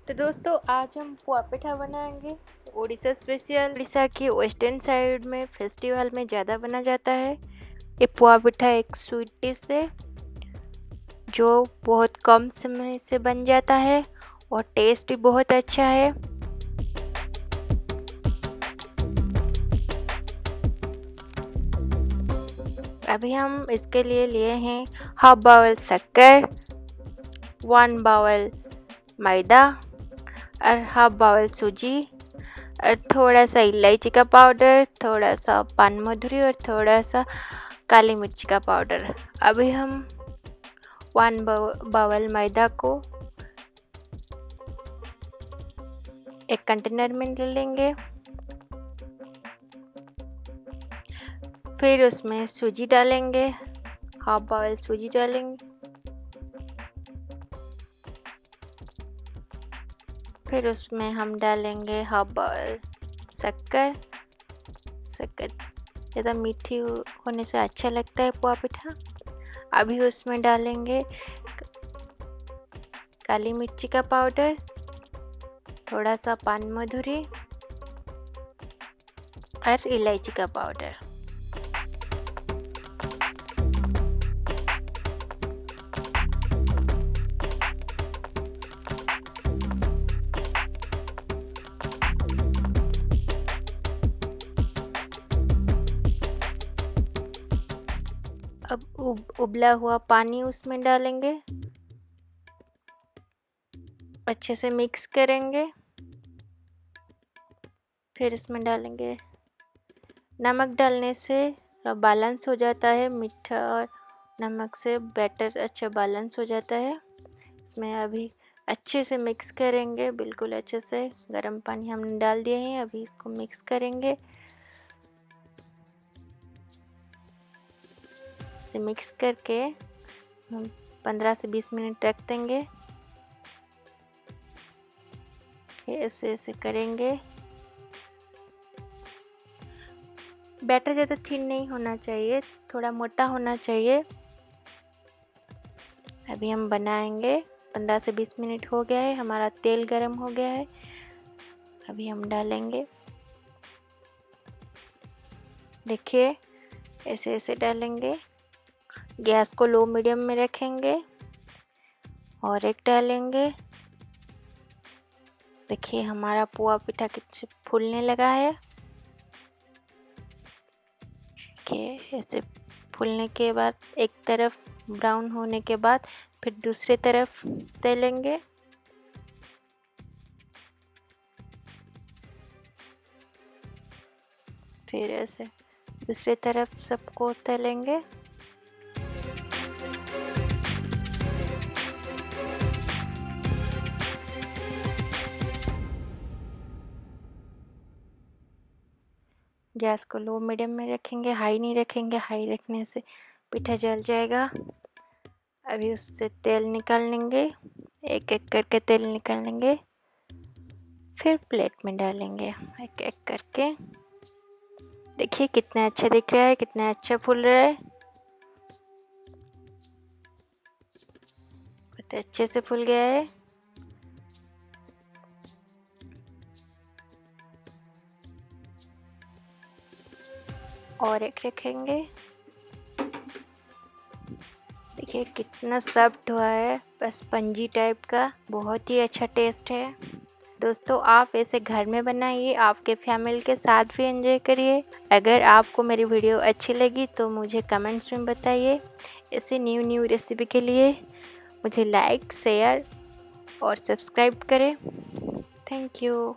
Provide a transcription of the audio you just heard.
तो दोस्तों आज हम पुआ पिठा बनाएंगे। उड़ीसा स्पेशल। उड़ीसा की वेस्टर्न साइड में फेस्टिवल में ज़्यादा बना जाता है। ये पुआ पिठा एक स्वीट डिश है जो बहुत कम समय से बन जाता है और टेस्ट भी बहुत अच्छा है। अभी हम इसके लिए लिए हैं हाफ बाउल शक्कर, 1 बाउल मैदा और हाफ बाउल सूजी और थोड़ा सा इलायची का पाउडर, थोड़ा सा पान मधुरी और थोड़ा सा काली मिर्च का पाउडर। अभी हम 1 बाउल मैदा को एक कंटेनर में ले लेंगे। फिर उसमें सूजी डालेंगे, हाफ बाउल सूजी डालेंगे। फिर उसमें हम डालेंगे हाफ बाउल शक्कर। ज़्यादा मीठी होने से अच्छा लगता है पुआ पिठा। अभी उसमें डालेंगे काली मिर्ची का पाउडर, थोड़ा सा पान मधुरी और इलायची का पाउडर। अब उबला हुआ पानी उसमें डालेंगे, अच्छे से मिक्स करेंगे। फिर इसमें डालेंगे नमक। डालने से बैलेंस हो जाता है, मीठा और नमक से बैटर अच्छा बैलेंस हो जाता है। इसमें अभी अच्छे से मिक्स करेंगे, बिल्कुल अच्छे से। गर्म पानी हमने डाल दिए हैं, अभी इसको मिक्स करेंगे। इसे मिक्स करके हम 15 से 20 मिनट रख देंगे। ऐसे ऐसे करेंगे। बैटर ज़्यादा थिन नहीं होना चाहिए, थोड़ा मोटा होना चाहिए। अभी हम बनाएंगे। 15 से 20 मिनट हो गया है, हमारा तेल गरम हो गया है। अभी हम डालेंगे, देखिए ऐसे ऐसे डालेंगे। गैस को लो मीडियम में रखेंगे और एक डालेंगे। देखिए हमारा पुआ पिठा किस फूलने लगा है। देखिए ऐसे फूलने के बाद एक तरफ ब्राउन होने के बाद फिर दूसरी तरफ तलेंगे। फिर ऐसे दूसरी तरफ सबको तलेंगे। गैस को लो मीडियम में रखेंगे, हाई नहीं रखेंगे। हाई रखने से पिठा जल जाएगा। अभी उससे तेल निकाल लेंगे, एक एक करके तेल निकाल लेंगे। फिर प्लेट में डालेंगे एक एक करके। देखिए कितना अच्छा दिख रहा है, कितना अच्छा फूल रहा है। बहुत अच्छे से फूल गया है। और एक रखेंगे। देखिए कितना सॉफ्ट हुआ है, बस स्पंजी टाइप का। बहुत ही अच्छा टेस्ट है। दोस्तों आप ऐसे घर में बनाइए, आपके फैमिली के साथ भी एंजॉय करिए। अगर आपको मेरी वीडियो अच्छी लगी तो मुझे कमेंट्स में बताइए। ऐसे न्यू रेसिपी के लिए मुझे लाइक, शेयर और सब्सक्राइब करें। Thank you.